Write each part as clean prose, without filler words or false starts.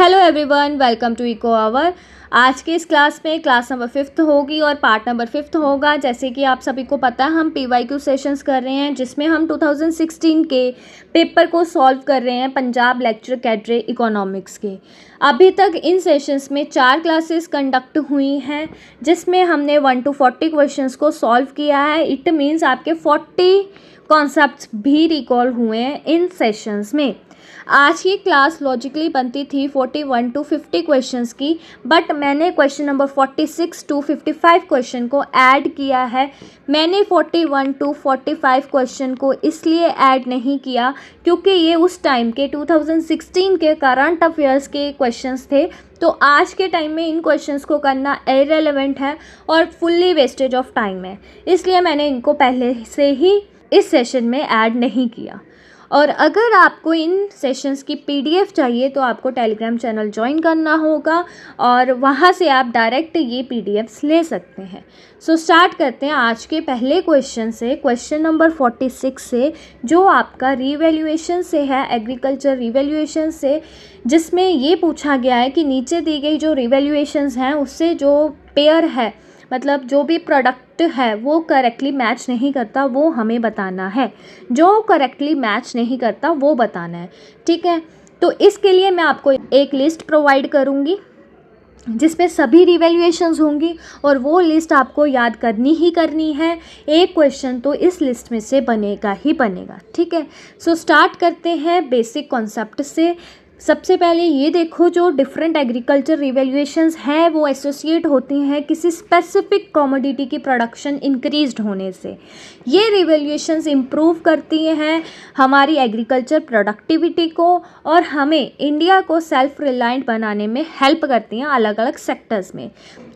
Hello everyone, welcome to eco hour. आज के इस क्लास में क्लास नंबर 5th होगी और पार्ट नंबर 5th होगा। जैसे कि आप सभी को पता है, हम PYQ सेशंस कर रहे हैं जिसमें हम 2016 के पेपर को सॉल्व कर रहे हैं पंजाब लेक्चर कैडरे इकोनॉमिक्स के। अभी तक इन सेशंस में 4 क्लासेस कंडक्ट हुई हैं जिसमें हमने 1 to 40 क्वेश्चंस को सॉल्व किया है। इट मीन्स आपके 40 कॉन्सेप्ट्स भी रिकॉल हुए हैं इन सेशंस में। आज की क्लास लॉजिकली बनती थी 41 to 50 क्वेश्चंस की, बट मैंने क्वेश्चन नंबर 46 to 55 क्वेश्चन को ऐड किया है। मैंने 41 to 45 क्वेश्चन को इसलिए ऐड नहीं किया क्योंकि ये उस टाइम के 2016 के करंट अफेयर्स के क्वेश्चंस थे, तो आज के टाइम में इन क्वेश्चंस को करना इररिलेवेंट है और फुल्ली वेस्टेज ऑफ टाइम है। इसलिए मैंने इनको पहले से ही इस सेशन में ऐड नहीं किया। और अगर आपको इन सेशंस की PDF चाहिए तो आपको टेलीग्राम चैनल ज्वाइन करना होगा और वहाँ से आप डायरेक्ट ये PDFs ले सकते हैं। सो स्टार्ट करते हैं आज के पहले क्वेश्चन से, क्वेश्चन नंबर 46 से, जो आपका रिवैल्यूएशन से है, एग्रीकल्चर रिवैल्यूएशन से, जिसमें ये पूछा गया है कि नीचे दी गई जो रिवैल्यूएशंस हैं उससे जो पेयर है, मतलब जो भी प्रोडक्ट है वो करेक्टली मैच नहीं करता, वो हमें बताना है। जो करेक्टली मैच नहीं करता वो बताना है, ठीक है। तो इसके लिए मैं आपको एक लिस्ट प्रोवाइड करूँगी जिसमें सभी रिवैल्यूएशंस होंगी और वो लिस्ट आपको याद करनी ही करनी है। एक क्वेश्चन तो इस लिस्ट में से बनेगा ही बनेगा, ठीक है। सो स्टार्ट करते हैं बेसिक कॉन्सेप्ट से। सबसे पहले ये देखो, जो डिफरेंट एग्रीकल्चर रिवैल्यूएशंस हैं वो एसोसिएट होती हैं किसी स्पेसिफिक कमोडिटी की प्रोडक्शन इंक्रीज्ड होने से। ये रिवैल्यूएशंस इम्प्रूव करती हैं हमारी एग्रीकल्चर प्रोडक्टिविटी को और हमें इंडिया को सेल्फ रिलायंट बनाने में हेल्प करती हैं अलग अलग सेक्टर्स में।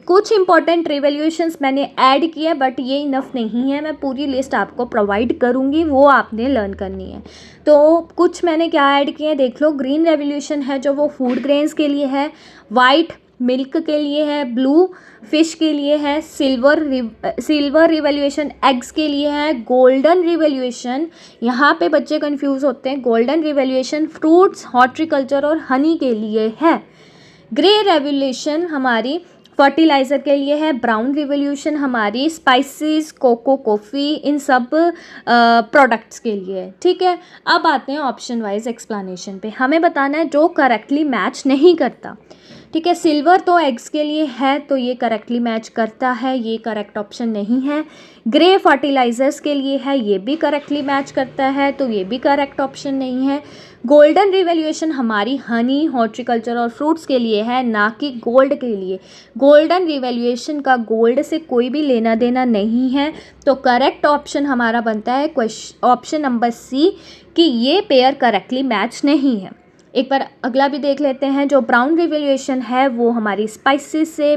कुछ इंपॉर्टेंट रिवैल्यूएशंस मैंने ऐड किए बट ये इनफ नहीं है, मैं पूरी लिस्ट आपको प्रोवाइड करूँगी, वो आपने लर्न करनी है। तो कुछ मैंने क्या ऐड किए हैं देख लो। ग्रीन रेवोल्यूशन है जो वो फूड ग्रेन्स के लिए है, वाइट मिल्क के लिए है, ब्लू फिश के लिए है, सिल्वर रिवैल्यूएशन एग्स के लिए है, गोल्डन रिवैल्यूएशन, यहाँ पे बच्चे कंफ्यूज होते हैं, गोल्डन रिवैल्यूएशन फ्रूट्स, हॉर्टिकल्चर और हनी के लिए है। ग्रे रेवोल्यूशन हमारी फर्टिलाइज़र के लिए है, ब्राउन रिवोल्यूशन हमारी स्पाइसेस, कोको, कॉफ़ी, इन सब प्रोडक्ट्स के लिए है, ठीक है। अब आते हैं ऑप्शन वाइज एक्सप्लेनेशन पे। हमें बताना है जो करेक्टली मैच नहीं करता, ठीक है। सिल्वर तो एग्स के लिए है तो ये करेक्टली मैच करता है, ये करेक्ट ऑप्शन नहीं है। ग्रे फर्टिलाइज़र्स के लिए है, ये भी करेक्टली मैच करता है तो ये भी करेक्ट ऑप्शन नहीं है। गोल्डन रिवैल्यूएशन हमारी हनी, हॉर्टिकल्चर और फ्रूट्स के लिए है, ना कि गोल्ड के लिए। गोल्डन रिवैल्यूएशन का गोल्ड से कोई भी लेना देना नहीं है, तो करेक्ट ऑप्शन हमारा बनता है ऑप्शन नंबर C कि ये पेयर करेक्टली मैच नहीं है। एक बार अगला भी देख लेते हैं। जो ब्राउन रिवैल्यूएशन है वो हमारी स्पाइसेस से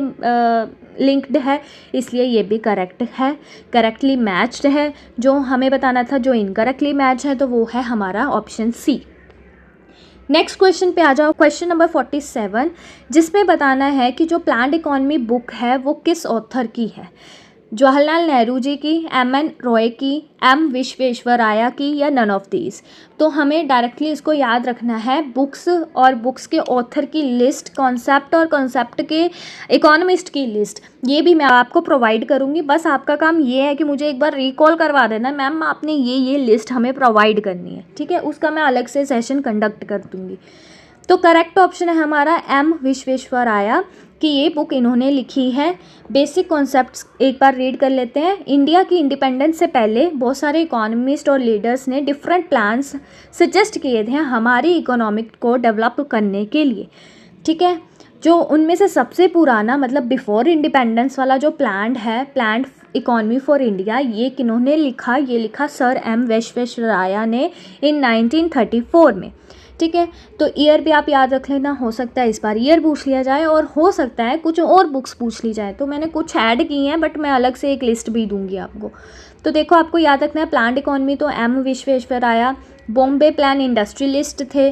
लिंक्ड है, इसलिए ये भी करेक्ट है, करेक्टली मैच्ड है। जो हमें बताना था जो इनकरेक्टली मैच है तो वो है हमारा ऑप्शन C। नेक्स्ट क्वेश्चन पे आ जाओ, क्वेश्चन नंबर 47, जिसमें बताना है कि जो प्लान्ड इकोनॉमी बुक है वो किस ऑथर की है। जवाहरलाल नेहरू जी की, MN रॉय की, M विश्वेश्वराया की या नन ऑफ दीज। तो हमें डायरेक्टली इसको याद रखना है, बुक्स और बुक्स के ऑथर की लिस्ट, कॉन्सेप्ट और कॉन्सेप्ट के इकोनॉमिस्ट की लिस्ट, ये भी मैं आपको प्रोवाइड करूँगी। बस आपका काम ये है कि मुझे एक बार रिकॉल करवा देना, मैम आपने ये लिस्ट हमें प्रोवाइड करनी है, ठीक है। उसका मैं अलग से सेशन कंडक्ट कर दूँगी। तो करेक्ट ऑप्शन है हमारा M विश्वेश्वराया कि ये बुक इन्होंने लिखी है। बेसिक कॉन्सेप्ट्स एक बार रीड कर लेते हैं। इंडिया की इंडिपेंडेंस से पहले बहुत सारे इकोनॉमिस्ट और लीडर्स ने डिफरेंट प्लान्स सजेस्ट किए थे हमारी इकोनॉमिक को डेवलप करने के लिए, ठीक है। जो उनमें से सबसे पुराना, मतलब बिफोर इंडिपेंडेंस वाला जो प्लान है, प्लान्ड इकोनॉमी फॉर इंडिया, ये किन्होंने लिखा, ये लिखा सर M विश्वेश्वराया ने इन 1934 में, ठीक है। तो ईयर भी आप याद रख लेना, हो सकता है इस बार ईयर पूछ लिया जाए और हो सकता है कुछ और बुक्स पूछ ली जाए, तो मैंने कुछ ऐड की हैं बट मैं अलग से एक लिस्ट भी दूंगी आपको। तो देखो आपको याद रखना है, प्लान्ड इकोनॉमी तो M Visvesvaraya, Bombay plan industrialist थे,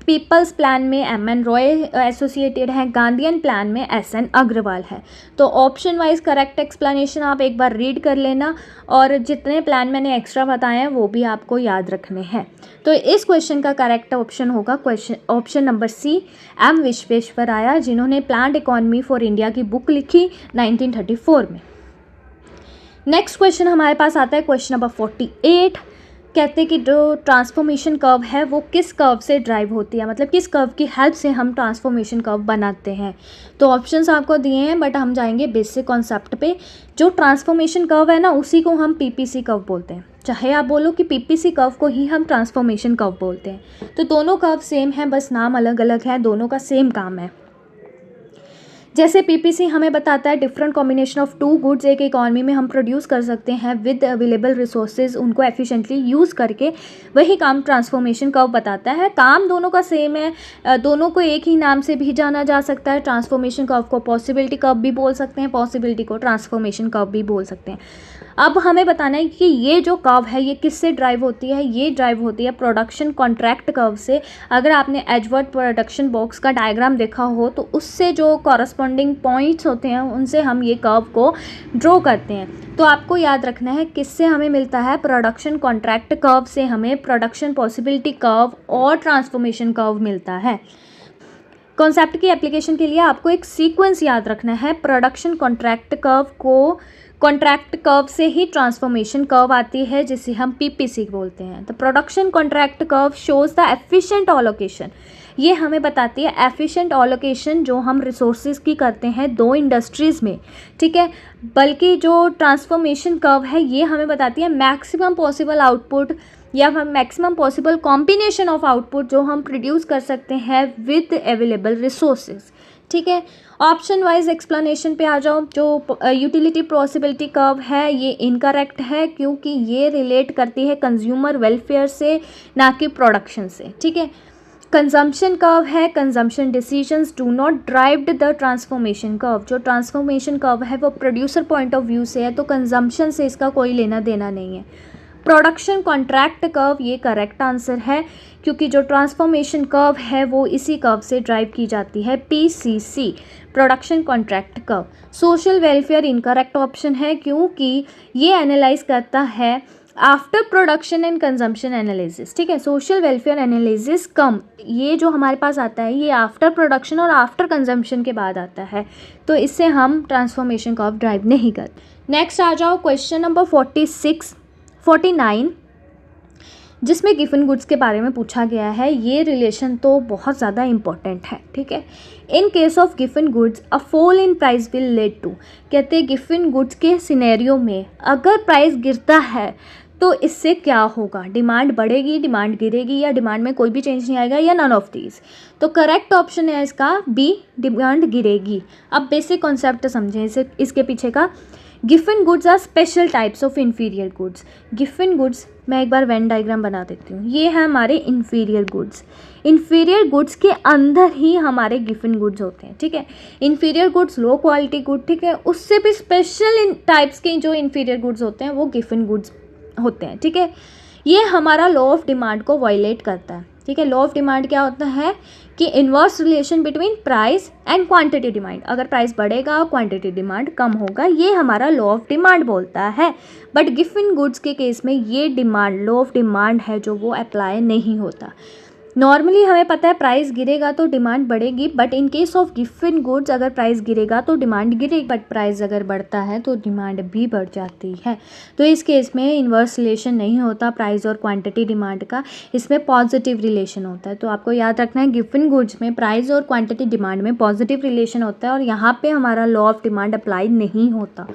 पीपल्स प्लान में एम.एन. रॉय एसोसिएटेड है, गांधीयन प्लान में एस.एन. अग्रवाल है। तो ऑप्शन वाइज करेक्ट एक्सप्लेनेशन आप एक बार रीड कर लेना, और जितने प्लान मैंने एक्स्ट्रा बताए हैं वो भी आपको याद रखने हैं। तो इस क्वेश्चन का करेक्ट ऑप्शन होगा option number C, M Visvesvaraya, जिन्होंने प्लान्ड इकोनॉमी फॉर इंडिया की बुक लिखी 1934 में। नेक्स्ट क्वेश्चन हमारे पास आता है क्वेश्चन नंबर 48। कहते हैं कि जो ट्रांसफॉर्मेशन कर्व है वो किस कर्व से ड्राइव होती है, मतलब किस कर्व की हेल्प से हम ट्रांसफॉर्मेशन कर्व बनाते हैं। तो ऑप्शंस आपको दिए हैं, बट हम जाएंगे बेसिक कॉन्सेप्ट पे। जो ट्रांसफॉर्मेशन कर्व है ना, उसी को हम पीपीसी कर्व बोलते हैं। चाहे आप बोलो कि पीपीसी कर्व को ही हम ट्रांसफॉर्मेशन कर्व बोलते हैं। तो दोनों कर्व सेम है, बस नाम अलग अलग है, दोनों का सेम काम है। जैसे पीपीसी हमें बताता है different combination of two goods एक इकॉनमी में हम प्रोड्यूस कर सकते हैं विद अवेलेबल रिसोर्सेज, उनको एफिशिएंटली यूज़ करके, वही काम ट्रांसफॉर्मेशन कर्व बताता है। काम दोनों का सेम है, दोनों को एक ही नाम से भी जाना जा सकता है। ट्रांसफॉर्मेशन कर्व को पॉसिबिलिटी कर्व भी बोल सकते हैं, पॉसिबिलिटी को ट्रांसफॉर्मेशन कर्व भी बोल सकते हैं। अब हमें बताना है कि ये जो कर्व है ये किससे ड्राइव होती है। ये ड्राइव होती है प्रोडक्शन कॉन्ट्रैक्ट कर्व से। अगर आपने एजवर्ड प्रोडक्शन बॉक्स का डायग्राम देखा हो तो उससे जो कॉरस्पॉन्डिंग पॉइंट्स होते हैं उनसे हम ये कर्व को ड्रॉ करते हैं। तो आपको याद रखना है किससे हमें मिलता है, प्रोडक्शन कॉन्ट्रैक्ट कर्व से हमें प्रोडक्शन पॉसिबिलिटी कर्व और ट्रांसफॉर्मेशन कर्व मिलता है। कॉन्सेप्ट की एप्लीकेशन के लिए आपको एक सीक्वेंस याद रखना है। प्रोडक्शन कॉन्ट्रैक्ट कर्व को कॉन्ट्रैक्ट कर्व से ही ट्रांसफॉर्मेशन कर्व आती है, जिसे हम पीपीसी बोलते हैं। तो production contract curve shows the efficient allocation. ये हमें बताती है एफिशिएंट एलोकेशन जो हम रिसोर्सेज की करते हैं दो इंडस्ट्रीज़ में, ठीक है। बल्कि जो ट्रांसफॉर्मेशन कर्व है ये हमें बताती है मैक्सिमम पॉसिबल आउटपुट या maximum possible combination of output जो हम प्रोड्यूस कर सकते हैं विद अवेलेबल रिसोर्सेज, ठीक है। ऑप्शन वाइज एक्सप्लेनेशन पे आ जाओ। जो यूटिलिटी पॉसिबिलिटी कर्व है ये इनकरेक्ट है, क्योंकि ये रिलेट करती है कंज्यूमर वेलफेयर से, ना कि प्रोडक्शन से, ठीक है। कंजम्पशन कर्व है, consumption decisions do not derived the transformation curve. जो ट्रांसफॉर्मेशन कर्व है वो प्रोड्यूसर पॉइंट ऑफ व्यू से है, तो कंजम्पशन से इसका कोई लेना देना नहीं है। प्रोडक्शन कॉन्ट्रैक्ट कर्व ये करेक्ट आंसर है, क्योंकि जो ट्रांसफॉर्मेशन कर्व है वो इसी कर्व से ड्राइव की जाती है, PCC, production contract curve. Social welfare incorrect option है, क्योंकि ये एनालाइज करता है after production and consumption analysis, ठीक है। सोशल वेलफेयर एनालिसिस कम, ये जो हमारे पास आता है ये आफ्टर प्रोडक्शन और आफ्टर कंजम्पशन के बाद आता है, तो इससे हम ट्रांसफॉर्मेशन कर्व ड्राइव नहीं करते। नेक्स्ट आ जाओ क्वेश्चन नंबर 49, जिसमें गिवन गुड्स के बारे में पूछा गया है। ये रिलेशन तो बहुत ज़्यादा इंपॉर्टेंट है, ठीक है। इन केस ऑफ गिवन goods a fall in price will lead to. कहते हैं गिवन गुड्स के सिनेरियो में अगर प्राइस गिरता है तो इससे क्या होगा, डिमांड बढ़ेगी, डिमांड गिरेगी, या डिमांड में कोई भी चेंज नहीं आएगा, या नन ऑफ दीज। तो करेक्ट ऑप्शन है इसका बी, डिमांड गिरेगी। अब बेसिक कॉन्सेप्ट समझें इसके पीछे का। गिवन goods are special types of inferior goods. गिवन गुड्स, मैं एक बार वेन डायग्राम बना देती हूँ। ये है हमारे इन्फीरियर गुड्स। इन्फीरियर गुड्स के अंदर ही हमारे गिवन गुड्स होते हैं, ठीक है। Inferior goods low quality good, ठीक है। उससे भी स्पेशल टाइप्स के जो इन्फीरियर गुड्स होते हैं वो गिवन गुड्स होते हैं, ठीक है। ये हमारा लॉ ऑफ डिमांड को वायलेट करता है, ठीक है। लॉ ऑफ डिमांड क्या होता है कि inverse relation between price and quantity demand. अगर प्राइस बढ़ेगा क्वांटिटी डिमांड कम होगा, ये हमारा लॉ ऑफ डिमांड बोलता है। बट गिवन गुड्स के केस में ये डिमांड, लॉ ऑफ डिमांड है जो वो अप्लाई नहीं होता। नॉर्मली हमें पता है प्राइस गिरेगा तो डिमांड बढ़ेगी, बट इन केस ऑफ गिवन गुड्स अगर प्राइस गिरेगा तो डिमांड गिरेगी, बट प्राइस अगर बढ़ता है तो डिमांड भी बढ़ जाती है। तो इस केस में इन्वर्स रिलेशन नहीं होता प्राइस और क्वांटिटी डिमांड का, इसमें पॉजिटिव रिलेशन होता है। तो आपको याद रखना है गिवन गुड्स में प्राइस और क्वांटिटी डिमांड में पॉजिटिव रिलेशन होता है, और यहाँ पे हमारा लॉ ऑफ डिमांड अप्लाई नहीं होता।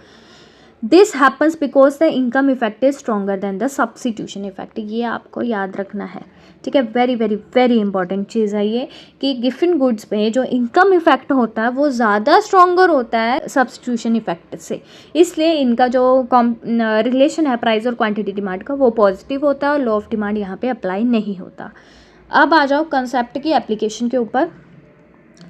This happens because the income effect is stronger than the substitution effect. ये आपको याद रखना है, ठीक है। वेरी वेरी वेरी इंपॉर्टेंट चीज़ है ये कि गिवन गुड्स में जो इनकम इफेक्ट होता है वो ज़्यादा स्ट्रॉन्गर होता है सब्सिट्यूशन इफेक्ट से, इसलिए इनका जो रिलेशन है प्राइस और क्वांटिटी डिमांड का वो पॉजिटिव होता है, और लॉ ऑफ डिमांड यहाँ पे अप्लाई नहीं होता। अब आ जाओ कंसेप्ट की एप्लीकेशन के ऊपर।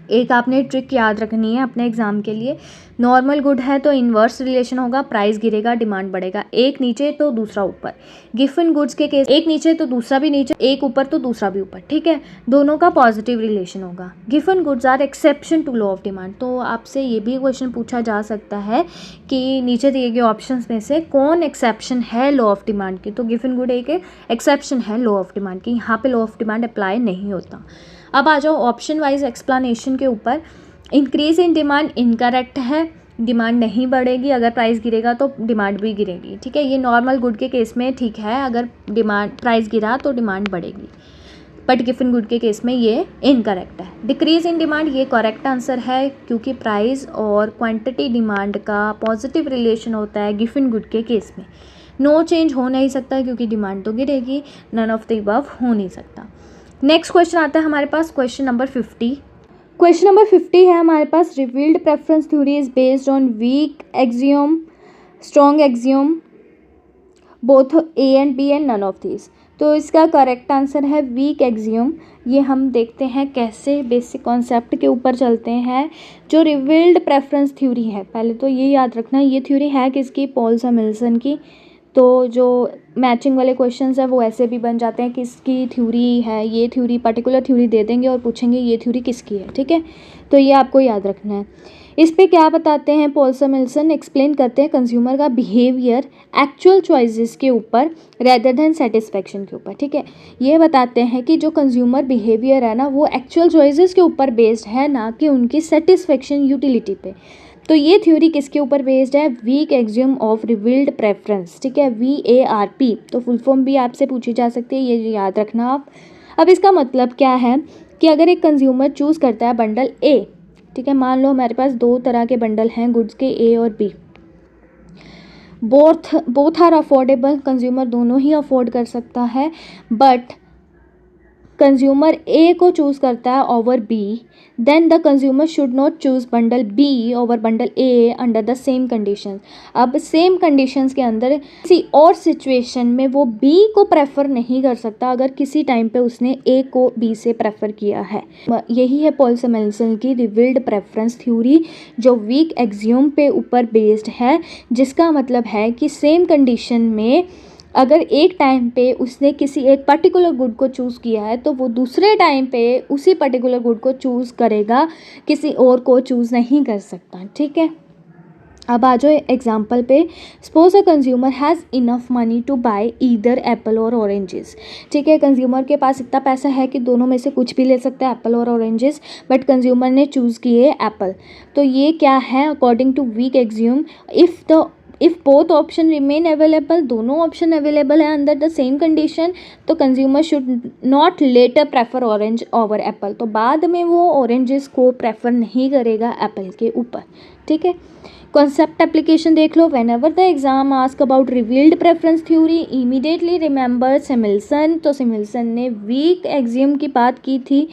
एक आपने ट्रिक याद रखनी है अपने एग्जाम के लिए। नॉर्मल गुड है तो इन्वर्स रिलेशन होगा, प्राइस गिरेगा डिमांड बढ़ेगा, एक नीचे तो दूसरा ऊपर। गिवन गुड्स के केस एक नीचे तो दूसरा भी नीचे, एक ऊपर तो दूसरा भी ऊपर, ठीक है, दोनों का पॉजिटिव रिलेशन होगा। गिवन goods are exception to law of demand. तो आपसे ये भी क्वेश्चन पूछा जा सकता है कि नीचे दिए गए ऑप्शंस में से कौन एक्सेप्शन है लॉ ऑफ डिमांड की। तो गिवन गुड एक एक्सेप्शन है लॉ ऑफ डिमांड की, यहाँ पे लॉ ऑफ डिमांड अप्लाई नहीं होता। अब आ जाओ ऑप्शन वाइज एक्सप्लेनेशन के ऊपर। इंक्रीज इन डिमांड इनकरेक्ट है, डिमांड नहीं बढ़ेगी, अगर प्राइस गिरेगा तो डिमांड भी गिरेगी, ठीक है। ये नॉर्मल गुड के केस में ठीक है, अगर डिमांड प्राइस गिरा तो डिमांड बढ़ेगी, बट गिवन गुड के केस में ये इनकरेक्ट है। डिक्रीज इन डिमांड ये करेक्ट आंसर है, क्योंकि प्राइस और क्वांटिटी डिमांड का पॉजिटिव रिलेशन होता है गिवन गुड के केस में। नो चेंज हो नहीं सकता क्योंकि डिमांड तो गिरेगी, नन ऑफ द अबव हो नहीं सकता। नेक्स्ट क्वेश्चन आता है हमारे पास क्वेश्चन नंबर 50। क्वेश्चन नंबर 50 है हमारे पास, revealed preference theory is based on weak axiom, strong axiom, both A and B and none of these. तो इसका करेक्ट आंसर है वीक एक्सियोम। ये हम देखते हैं कैसे, बेसिक कॉन्सेप्ट के ऊपर चलते हैं। जो रिवील्ड प्रेफरेंस थ्योरी है, पहले तो ये याद रखना ये थ्योरी है किसकी, पॉल सैमुएल्सन की। तो जो मैचिंग वाले क्वेश्चंस है वो ऐसे भी बन जाते हैं, किसकी थ्योरी है, ये थ्योरी पर्टिकुलर थ्योरी दे देंगे और पूछेंगे ये थ्योरी किसकी है, ठीक है। तो ये आपको याद रखना है। इस पे क्या बताते हैं पॉल सैमुएल्सन, एक्सप्लेन करते हैं कंज्यूमर का बिहेवियर एक्चुअल चॉइसेस के ऊपर रेदर देन सेटिस्फेक्शन के ऊपर, ठीक है। ये बताते हैं कि जो कंज्यूमर बिहेवियर है ना वो एक्चुअल चॉइसेस के ऊपर बेस्ड है, ना कि उनकी सेटिस्फेक्शन यूटिलिटी पे। तो ये थ्योरी किसके ऊपर बेस्ड है, weak axiom of revealed preference, ठीक है, VARP। तो फुल फॉर्म भी आपसे पूछी जा सकती है, ये याद रखना आप। अब इसका मतलब क्या है कि अगर एक कंज्यूमर चूज़ करता है बंडल A, ठीक है, मान लो हमारे पास दो तरह के बंडल हैं गुड्स के, A और B, both are affordable, consumer दोनों ही अफोर्ड कर सकता है, बट कंज्यूमर ए को चूज़ करता है over B, then the consumer should not choose bundle B over bundle A under the same condition. अब सेम कंडीशंस के अंदर किसी और सिचुएशन में वो बी को प्रेफर नहीं कर सकता अगर किसी टाइम पे उसने ए को बी से प्रेफर किया है। यही है पॉल सैमुएल्सन की रिवील्ड प्रेफरेंस थ्योरी, जो वीक एक्सियोम पे ऊपर बेस्ड है, जिसका मतलब है कि सेम कंडीशन में अगर एक टाइम पे उसने किसी एक पर्टिकुलर गुड को चूज़ किया है तो वो दूसरे टाइम पे उसी पर्टिकुलर गुड को चूज़ करेगा, किसी और को चूज़ नहीं कर सकता, ठीक है। अब आ जाओ एग्जाम्पल पे, suppose a consumer has enough money to buy either apple और ऑरेंजेस, ठीक है। कंज्यूमर के पास इतना पैसा है कि दोनों में से कुछ भी ले सकता है, एप्पल और ऑरेंजेस, बट कंज्यूमर ने चूज़ किए एप्पल। तो ये क्या है, according to weak axiom, if both option remain available, दोनों ऑप्शन अवेलेबल है अंडर द सेम कंडीशन, तो consumer should not later prefer orange over apple. तो बाद में वो ऑरेंजेस को प्रेफर नहीं करेगा एप्पल के ऊपर, ठीक है। कॉन्सेप्ट एप्लीकेशन देख लो, whenever the exam ask about revealed preference theory immediately remember Samuelson. तो सैमुएल्सन ने वीक एक्सियोम की बात की थी,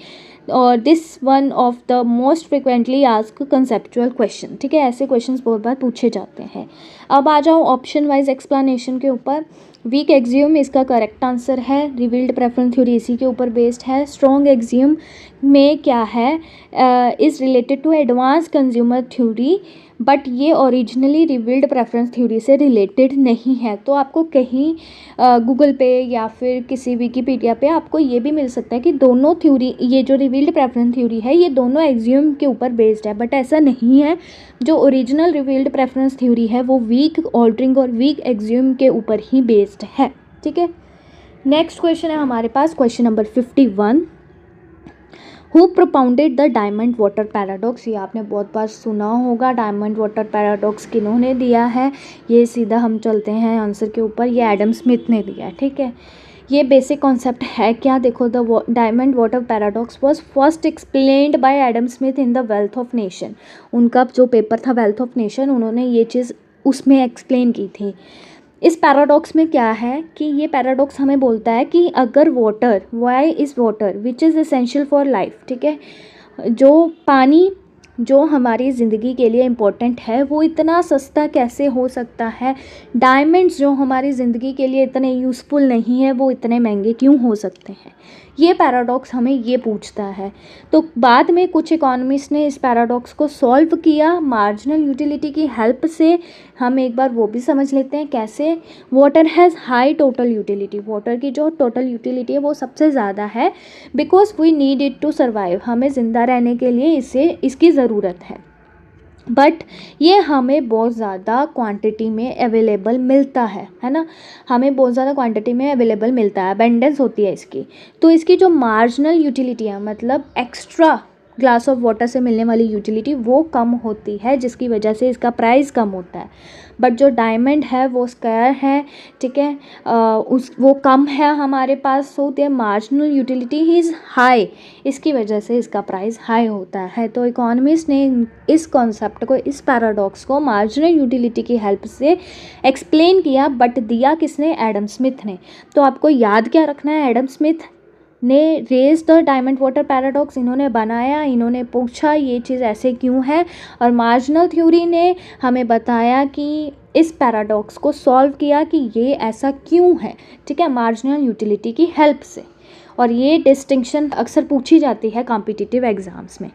और this one of the most frequently ask conceptual question, ठीक है। ऐसे क्वेश्चंस बहुत बार पूछे जाते हैं। अब आ जाओ ऑप्शन वाइज एक्सप्लेनेशन के ऊपर। वीक एक्सियोम इसका करेक्ट आंसर है, रिवील्ड प्रेफरेंस थ्योरी इसी के ऊपर बेस्ड है। स्ट्रॉन्ग एक्सियोम में क्या है, is related to advance consumer theory, but ये ओरिजिनली रिवील्ड प्रेफरेंस थ्योरी से रिलेटेड नहीं है। तो आपको कहीं गूगल पे या फिर किसी विकीपीडिया पे आपको ये भी मिल सकता है कि दोनों थ्योरी, ये जो रिवील्ड प्रेफरेंस थ्योरी है ये दोनों एक्सियोम के ऊपर बेस्ड है, बट ऐसा नहीं है। जो ओरिजिनल रिवील्ड प्रेफरेंस थ्योरी है वो वीक ऑल्टरिंग और वीक एक्सियोम के ऊपर ही बेस्ड है, ठीक है। नेक्स्ट क्वेश्चन है हमारे पास question number 51। Who propounded the diamond water paradox. ये आपने बहुत बार सुना होगा, डायमंड वाटर पैराडॉक्स किन्होंने दिया है। ये सीधा हम चलते हैं आंसर के ऊपर, ये एडम स्मिथ ने दिया है, ठीक है। ये बेसिक कॉन्सेप्ट है क्या, देखो, the diamond water paradox was first explained bye Adam Smith in the wealth of nation. उनका जो पेपर था वेल्थ ऑफ नेशन, उन्होंने ये चीज़ उसमें एक्सप्लेन की थी। इस पैराडॉक्स में क्या है कि ये पैराडॉक्स हमें बोलता है कि अगर water, why is water which is essential for life, ठीक है, जो पानी जो हमारी ज़िंदगी के लिए इम्पोर्टेंट है वो इतना सस्ता कैसे हो सकता है, डायमंड्स जो हमारी ज़िंदगी के लिए इतने यूज़फुल नहीं है वो इतने महंगे क्यों हो सकते हैं। ये पैराडॉक्स हमें ये पूछता है। तो बाद में कुछ इकोनॉमिस्ट ने इस पैराडॉक्स को सॉल्व किया मार्जिनल यूटिलिटी की हेल्प से। हम एक बार वो भी समझ लेते हैं कैसे। Water has high total utility, water की जो टोटल यूटिलिटी है वो सबसे ज़्यादा है, because we need it to survive, हमें ज़िंदा रहने के लिए इसकी ज़रूरत है। बट ये हमें बहुत ज़्यादा क्वांटिटी में अवेलेबल मिलता है ना, हमें बहुत ज़्यादा क्वांटिटी में अवेलेबल मिलता है, अबेंडेंस होती है इसकी। तो इसकी जो मार्जिनल यूटिलिटी है, मतलब एक्स्ट्रा ग्लास ऑफ वाटर से मिलने वाली यूटिलिटी, वो कम होती है, जिसकी वजह से इसका प्राइस कम होता है। बट जो डायमंड है वो स्क्वायर है, ठीक है, वो कम है हमारे पास, so their marginal utility is high, इसकी वजह से इसका प्राइस हाई होता है। तो इकोनॉमिस्ट ने इस कॉन्सेप्ट को, इस पैराडॉक्स को मार्जिनल यूटिलिटी की हेल्प से एक्सप्लेन किया, बट दिया किसने? एडम स्मिथ ने। तो आपको याद क्या रखना है, एडम स्मिथ ने raise the diamond water paradox इन्होंने बनाया, इन्होंने पूछा ये चीज़ ऐसे क्यों है, और मार्जिनल थ्योरी ने हमें बताया कि इस पैराडॉक्स को सॉल्व किया कि ये ऐसा क्यों है, ठीक है, मार्जिनल यूटिलिटी की हेल्प से। और ये डिस्टिंक्शन अक्सर पूछी जाती है कॉम्पिटिटिव एग्जाम्स में।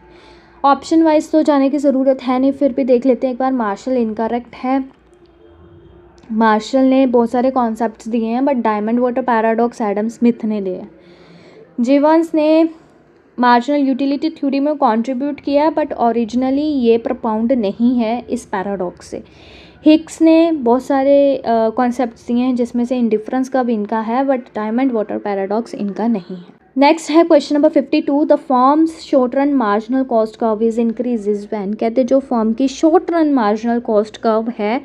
ऑप्शन वाइज तो जाने की ज़रूरत है नहीं, फिर भी देख लेते हैं एक बार। मार्शल इनकरेक्ट है, मार्शल ने बहुत सारे कॉन्सेप्ट्स दिए हैं, but diamond water paradox Adam Smith ने दिए। जीवंस ने मार्जिनल यूटिलिटी थ्योरी में कंट्रीब्यूट किया, बट ओरिजिनली ये प्रपाउंड नहीं है इस पैराडॉक्स से। हिक्स ने बहुत सारे कॉन्सेप्ट्स दिए हैं, जिसमें से इंडिफरेंस का भी इनका है, बट डायमंड वाटर पैराडॉक्स इनका नहीं है। नेक्स्ट है question number 52, the forms short run marginal cost curve is increases when. कहते जो फॉर्म की short run marginal cost curve है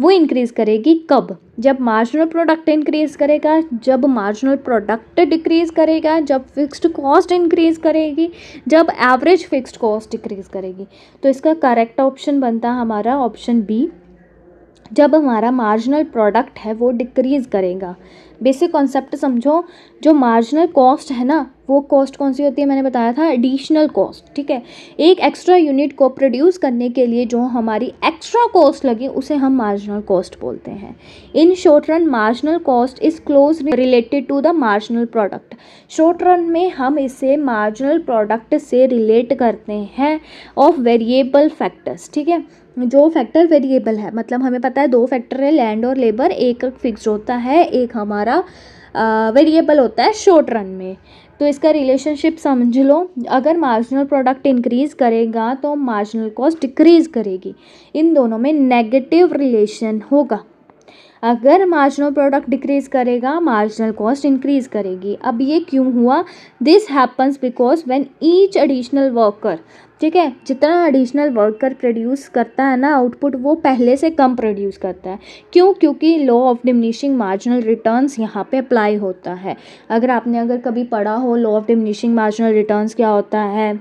वो इंक्रीज करेगी कब? जब मार्जिनल प्रोडक्ट इंक्रीज करेगा, जब मार्जिनल प्रोडक्ट डिक्रीज करेगा, जब फिक्स्ड कॉस्ट इंक्रीज करेगी, जब एवरेज फिक्स्ड कॉस्ट डिक्रीज करेगी। तो इसका करेक्ट ऑप्शन बनता है हमारा ऑप्शन बी, जब हमारा मार्जिनल प्रोडक्ट है वो डिक्रीज़ करेगा। बेसिक कॉन्सेप्ट समझो, जो मार्जिनल कॉस्ट है ना, वो कॉस्ट कौन सी होती है? मैंने बताया था एडिशनल कॉस्ट, ठीक है। एक एक्स्ट्रा यूनिट को प्रोड्यूस करने के लिए जो हमारी एक्स्ट्रा कॉस्ट लगी उसे हम मार्जिनल कॉस्ट बोलते हैं। In short run marginal cost is close related to the marginal product. Short run में हम इसे मार्जिनल प्रोडक्ट से रिलेट करते हैं ऑफ वेरिएबल फैक्टर्स, ठीक है। जो फैक्टर वेरिएबल है, मतलब हमें पता है दो फैक्टर है, लैंड और लेबर, एक फिक्स्ड होता है, एक हमारा वेरिएबल होता है शॉर्ट रन में। तो इसका रिलेशनशिप समझ लो, अगर मार्जिनल प्रोडक्ट इंक्रीज़ करेगा तो मार्जिनल कॉस्ट डिक्रीज़ करेगी, इन दोनों में नेगेटिव रिलेशन होगा। अगर मार्जिनल प्रोडक्ट डिक्रीज़ करेगा, मार्जिनल कॉस्ट इंक्रीज़ करेगी। अब ये क्यों हुआ? This happens because when each additional worker, ठीक है, जितना एडिशनल वर्कर प्रोड्यूस करता है ना आउटपुट, वो पहले से कम प्रोड्यूस करता है। क्यों? क्योंकि law of diminishing marginal returns यहाँ पे अप्लाई होता है। अगर कभी पढ़ा हो law of diminishing marginal returns क्या होता है,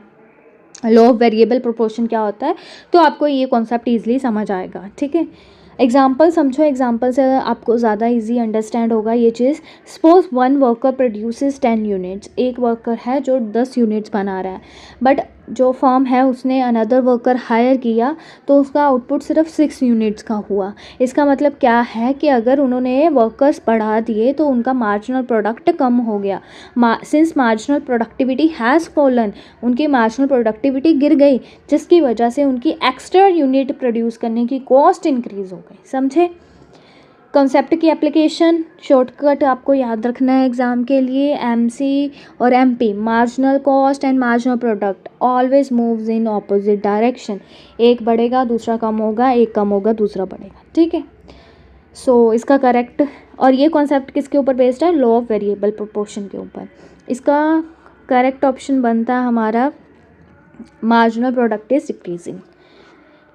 लॉ ऑफ वेरिएबल प्रोपोर्शन क्या होता है, तो आपको ये कॉन्सेप्ट ईजिली समझ आएगा, ठीक है। एग्जाम्पल समझो, एग्जाम्पल से आपको ज़्यादा इजी अंडरस्टैंड होगा ये चीज़। Suppose one worker produces 10 units, एक वर्कर है जो 10 यूनिट्स बना रहा है, बट जो फर्म है उसने अनदर वर्कर हायर किया तो उसका आउटपुट सिर्फ 6 यूनिट्स का हुआ। इसका मतलब क्या है कि अगर उन्होंने वर्कर्स बढ़ा दिए तो उनका मार्जिनल प्रोडक्ट कम हो गया। Since marginal productivity has fallen, उनकी मार्जिनल प्रोडक्टिविटी गिर गई, जिसकी वजह से उनकी एक्स्ट्रा यूनिट प्रोड्यूस करने की कॉस्ट इंक्रीज़ हो गई। समझे कॉन्सेप्ट की एप्लीकेशन? शॉर्टकट आपको याद रखना है एग्जाम के लिए, एमसी और MP, marginal cost and marginal product always moves in opposite direction. एक बढ़ेगा दूसरा कम होगा, एक कम होगा दूसरा बढ़ेगा, ठीक है। सो इसका करेक्ट, और ये कॉन्सेप्ट किसके ऊपर बेस्ड है? लॉ ऑफ वेरिएबल प्रोपोर्शन के ऊपर। इसका करेक्ट ऑप्शन बनता है हमारा marginal product is decreasing.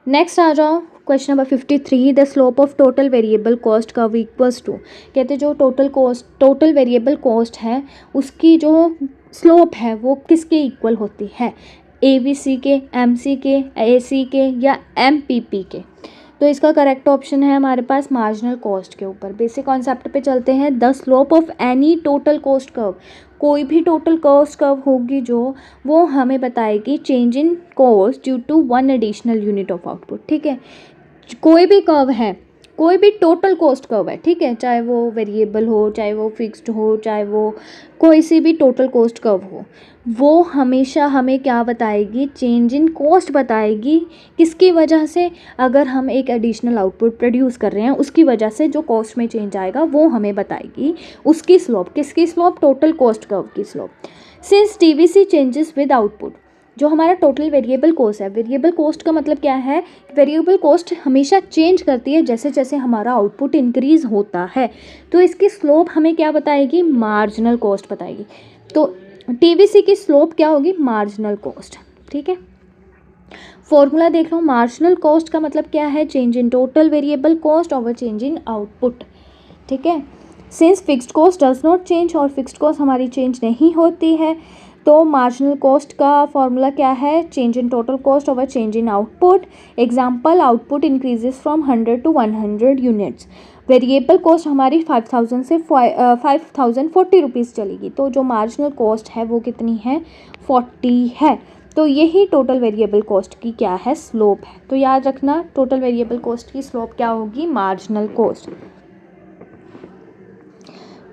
Next आ जाओ question number 53, the slope of total variable cost curve equals to. कहते जो टोटल वेरिएबल कॉस्ट है उसकी जो स्लोप है वो किसके इक्वल होती है? एबीसी के, एमसी के, एसी के या एमपीपी के? तो इसका करेक्ट ऑप्शन है हमारे पास मार्जिनल कॉस्ट के ऊपर। बेसिक कॉन्सेप्ट पे चलते हैं। The slope of any total cost curve, कोई भी टोटल कॉस्ट कर्व होगी जो, वो हमें बताएगी change in cost due to one additional unit of output. ठीक है, कोई भी कर्व है, कोई भी टोटल कॉस्ट कर्व है, ठीक है, चाहे वो वेरिएबल हो, चाहे वो फिक्स्ड हो, चाहे वो कोई सी भी टोटल कॉस्ट कर्व हो, वो हमेशा हमें क्या बताएगी, चेंज इन कॉस्ट बताएगी। किसकी वजह से, अगर हम एक एडिशनल आउटपुट प्रोड्यूस कर रहे हैं उसकी वजह से जो कॉस्ट में चेंज आएगा वो हमें बताएगी उसकी स्लोप। किसकी स्लोप, टोटल कॉस्ट कर्व की slope. Since TVC changes with output, जो हमारा टोटल वेरिएबल कॉस्ट है, वेरिएबल कॉस्ट का मतलब क्या है, वेरिएबल कॉस्ट हमेशा चेंज करती है जैसे जैसे हमारा आउटपुट इंक्रीज होता है, तो इसकी स्लोप हमें क्या बताएगी, मार्जिनल कॉस्ट बताएगी। तो टीवीसी की स्लोप क्या होगी, मार्जिनल कॉस्ट। ठीक है, फॉर्मूला देख लो, मार्जिनल कॉस्ट का मतलब क्या है, change in total variable cost over change in output. ठीक है, since fixed cost does not change, और फिक्स्ड कॉस्ट हमारी चेंज नहीं होती है, तो मार्जिनल कॉस्ट का फॉर्मूला क्या है, change in total cost over change in output. Example, output increases from 100 to 100 units. Variable cost हमारी 5000 से 5040 रुपीज़ चलेगी, तो जो मार्जिनल कॉस्ट है वो कितनी है, 40 है। तो यही टोटल वेरिएबल कॉस्ट की क्या है, स्लोप है। तो याद रखना, टोटल वेरिएबल कॉस्ट की स्लोप क्या होगी, मार्जिनल कॉस्ट।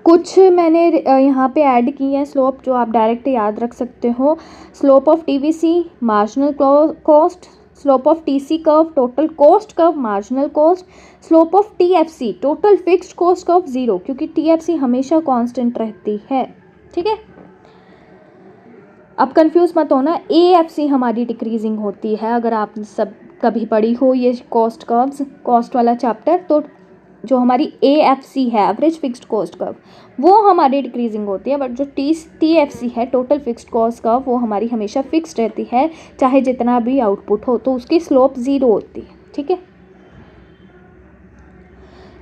कुछ मैंने यहाँ पे ऐड की है स्लोप जो आप डायरेक्ट याद रख सकते हो। Slope of TVC, marginal cost, slope of TC curve, total cost curve, marginal cost, slope of TFC, total fixed cost curve, zero, क्योंकि टीएफसी हमेशा कांस्टेंट रहती है। ठीक है, अब कंफ्यूज मत होना, एएफसी हमारी डिक्रीजिंग होती है। अगर आप सब कभी पढ़ी हो ये कॉस्ट कर्व्स, कॉस्ट वाला चैप्टर, तो जो हमारी एएफसी है, एवरेज फिक्स्ड कॉस्ट कर्व, वो हमारी डिक्रीजिंग होती है, बट जो टीएफसी है, टोटल फिक्स्ड कॉस्ट कर्व, वो हमारी हमेशा फिक्स्ड रहती है, चाहे जितना भी आउटपुट हो, तो उसकी स्लोप जीरो होती है। ठीक है,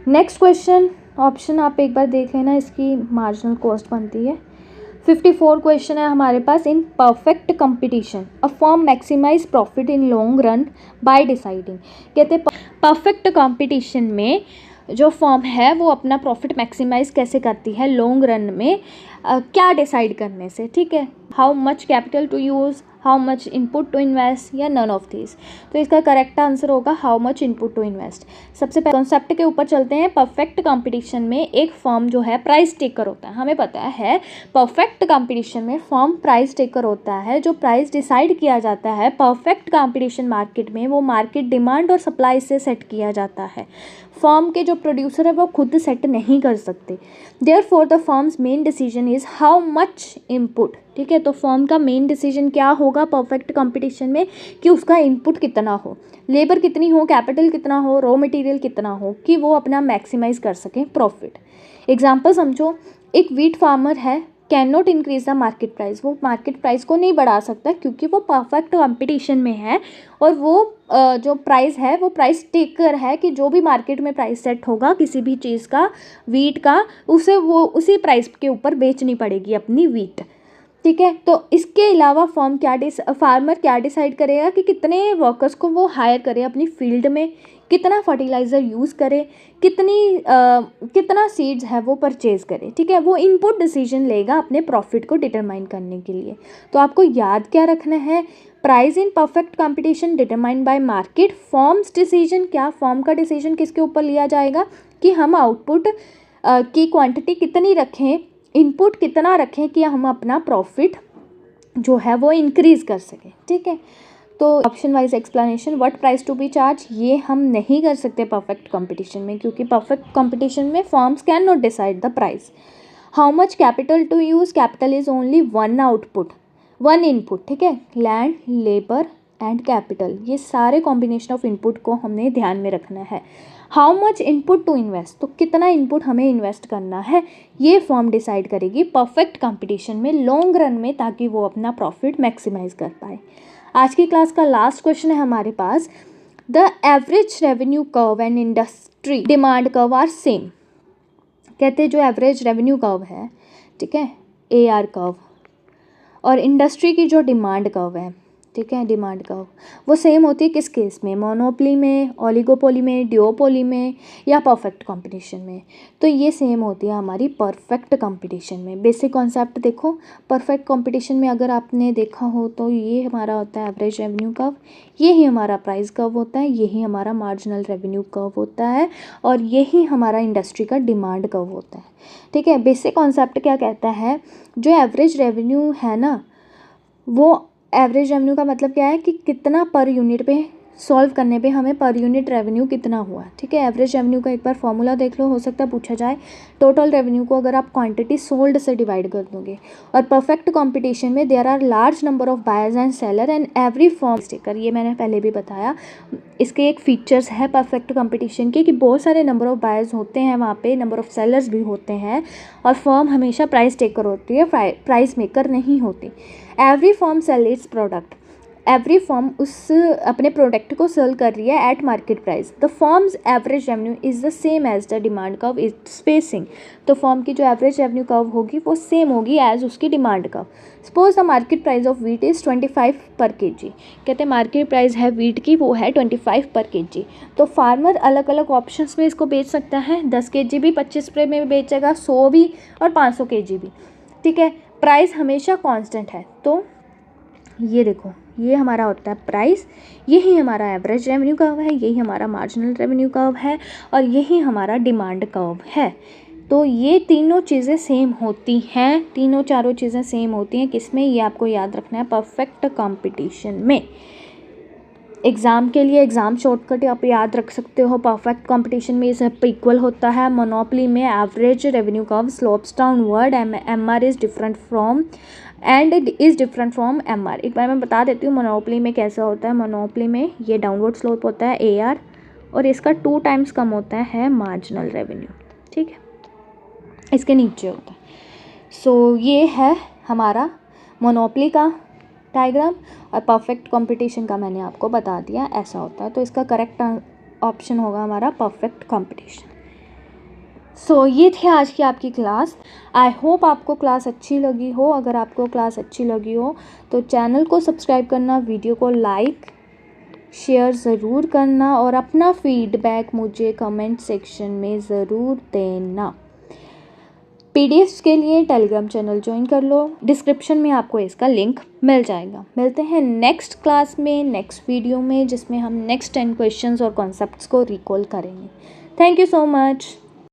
नेक्स्ट क्वेश्चन, ऑप्शन आप एक बार देख लेना, इसकी मार्जिनल कॉस्ट बनती है। 54 क्वेश्चन है हमारे पास। In perfect competition a firm maximize profit in long run by deciding. कहते हैं परफेक्ट कंपटीशन में जो फर्म है वो अपना प्रॉफिट मैक्सिमाइज कैसे करती है लॉन्ग रन में, क्या डिसाइड करने से। ठीक है, how much capital to use, how much input to invest, या नन ऑफ दिस। तो इसका करेक्ट आंसर होगा how much input to invest. सबसे पहले कॉन्सेप्ट के ऊपर चलते हैं। परफेक्ट कंपटीशन में एक फर्म जो है प्राइस टेकर होता है, हमें पता है परफेक्ट कंपटीशन में फर्म प्राइस टेकर होता है। जो प्राइस डिसाइड किया जाता है परफेक्ट कंपटीशन मार्केट में, वो मार्केट डिमांड और सप्लाई से सेट किया जाता है। फर्म के जो प्रोड्यूसर है वो खुद सेट नहीं कर सकते। Therefore the firms main decision is how much input. ठीक है, तो फर्म का मेन डिसीजन क्या होगा परफेक्ट कंपटीशन में, कि उसका इनपुट कितना हो, लेबर कितनी हो, कैपिटल कितना हो, रॉ मटेरियल कितना हो, कि वो अपना मैक्सिमाइज कर सकें प्रॉफिट। एग्जाम्पल समझो, एक वीट फार्मर है, can not increase the market price, वो मार्केट प्राइस को नहीं बढ़ा सकता क्योंकि वो परफेक्ट कंपटीशन में है, और वो जो प्राइस है वो प्राइस टेकर है, कि जो भी मार्केट में प्राइस सेट होगा किसी भी चीज़ का, वीट का, उसे वो उसी प्राइस के ऊपर बेचनी पड़ेगी अपनी वीट। ठीक है, तो इसके अलावा फार्मर क्या डिसाइड करेगा कि कितने वर्कर्स को वो हायर करे अपनी फील्ड में, कितना फर्टिलाइज़र यूज़ करे, कितना सीड्स है वो परचेज करे। ठीक है, वो इनपुट डिसीजन लेगा अपने प्रॉफिट को डिटरमाइन करने के लिए। तो आपको याद क्या रखना है, price in perfect competition determined by market. Firms decision, क्या फर्म का डिसीजन किसके ऊपर लिया जाएगा, कि हम आउटपुट की क्वांटिटी कितनी रखें, इनपुट कितना रखें, कि हम अपना प्रॉफिट जो है वो इंक्रीज़ कर सकें। ठीक है, तो option wise explanation, what price to be charge, ये हम नहीं कर सकते परफेक्ट कंपटीशन में, क्योंकि परफेक्ट कंपटीशन में firms can not decide the price. How much capital to use, capital is only one output, one input. ठीक है, लैंड, लेबर एंड कैपिटल, ये सारे कॉम्बिनेशन ऑफ इनपुट को हमने ध्यान में रखना है। How much input to invest, तो कितना इनपुट हमें इन्वेस्ट करना है, ये फर्म डिसाइड करेगी परफेक्ट कंपटीशन में लॉन्ग रन में, ताकि वो अपना प्रॉफिट मैक्सिमाइज कर पाए। आज की क्लास का लास्ट क्वेश्चन है हमारे पास। The average revenue curve and industry demand curve are same. कहते हैं जो एवरेज रेवेन्यू कर्व है, ठीक है, AR कर्व, और इंडस्ट्री की जो डिमांड कर्व है, ठीक है, डिमांड कर्व वो सेम होती है किस केस में, मोनोपोली में, ओलिगोपोली में, डिओपोली में या परफेक्ट कंपटीशन में। तो ये सेम होती है हमारी परफेक्ट कंपटीशन में। बेसिक कॉन्सेप्ट देखो, परफेक्ट कंपटीशन में अगर आपने देखा हो तो ये हमारा होता है एवरेज रेवेन्यू कर्व, ये ही हमारा प्राइस कर्व होता है, यही हमारा मार्जिनल रेवेन्यू कर्व होता है और यही हमारा इंडस्ट्री का डिमांड कर्व होता है। ठीक है, बेसिक कॉन्सेप्ट क्या कहता है, जो एवरेज रेवेन्यू है ना, वो एवरेज रेवेन्यू का मतलब क्या है कि कितना पर यूनिट पे सॉल्व करने पे हमें पर यूनिट रेवेन्यू कितना हुआ। ठीक है, एवरेज रेवेन्यू का एक बार फॉर्मूला देख लो, हो सकता है पूछा जाए। टोटल रेवेन्यू को अगर आप क्वांटिटी सोल्ड से डिवाइड कर दोगे, और परफेक्ट कंपटीशन में there are large number of buyers and seller and every firm staker, ये मैंने पहले भी बताया। इसके एक फीचर्स है परफेक्ट कंपटीशन के कि बहुत सारे नंबर ऑफ बायर्स होते हैं वहाँ पे, नंबर ऑफ सेलर्स भी होते हैं, और फर्म हमेशा प्राइस टेकर होती है, प्राइस मेकर नहीं होती। Every firm sell its product, every firm उस अपने प्रोडक्ट को सेल कर रही है at market price. The firm's average revenue is the same as the demand curve is spacing, तो फर्म की जो एवरेज रेवेन्यू कर्व होगी वो सेम होगी एज उसकी demand curve. Suppose the market price of wheat is 25 पर kg, कहते हैं मार्केट प्राइस है वीट की वो है 25 पर kg। तो फार्मर अलग अलग ऑप्शंस में इसको बेच सकता है, 10 kg भी 25 रुपये में बेचेगा, 100 भी और 500 kg भी। ठीक है, प्राइस हमेशा कांस्टेंट है। तो ये देखो, ये हमारा होता है प्राइस, यही हमारा एवरेज रेवेन्यू कर्व है, यही हमारा मार्जिनल रेवेन्यू कर्व है और यही हमारा डिमांड कर्व है। तो ये तीनों चीज़ें सेम होती हैं, तीनों चारों चीज़ें सेम होती हैं किसमें, ये आपको याद रखना है परफेक्ट कंपटीशन में। एग्ज़ाम के लिए एग्ज़ाम शॉर्टकट आप याद रख सकते हो, परफेक्ट कंपटीशन में ये सब इक्वल होता है। मोनोपोली में average revenue curve slopes downward, MR is different from and is different from MR। एक बार मैं बता देती हूँ मोनोपोली में कैसा होता है। मोनोपोली में ये डाउनवर्ड स्लोप होता है AR, और इसका 2 टाइम्स कम होता है मार्जिनल रेवेन्यू। ठीक है, इसके नीचे होता है। सो ये है हमारा मोनोपोली का डायग्राम, और परफेक्ट कंपटीशन का मैंने आपको बता दिया ऐसा होता है। तो इसका करेक्ट ऑप्शन होगा हमारा परफेक्ट कंपटीशन। सो ये थी आज की आपकी क्लास। आई होप आपको क्लास अच्छी लगी हो। अगर आपको क्लास अच्छी लगी हो तो चैनल को सब्सक्राइब करना, वीडियो को लाइक शेयर ज़रूर करना और अपना फीडबैक मुझे कमेंट सेक्शन में ज़रूर देना। PDFs के लिए टेलीग्राम चैनल ज्वाइन कर लो, डिस्क्रिप्शन में आपको इसका लिंक मिल जाएगा। मिलते हैं नेक्स्ट क्लास में, नेक्स्ट वीडियो में, जिसमें हम नेक्स्ट 10 क्वेश्चंस और कॉन्सेप्ट्स को रिकॉल करेंगे। Thank you so much.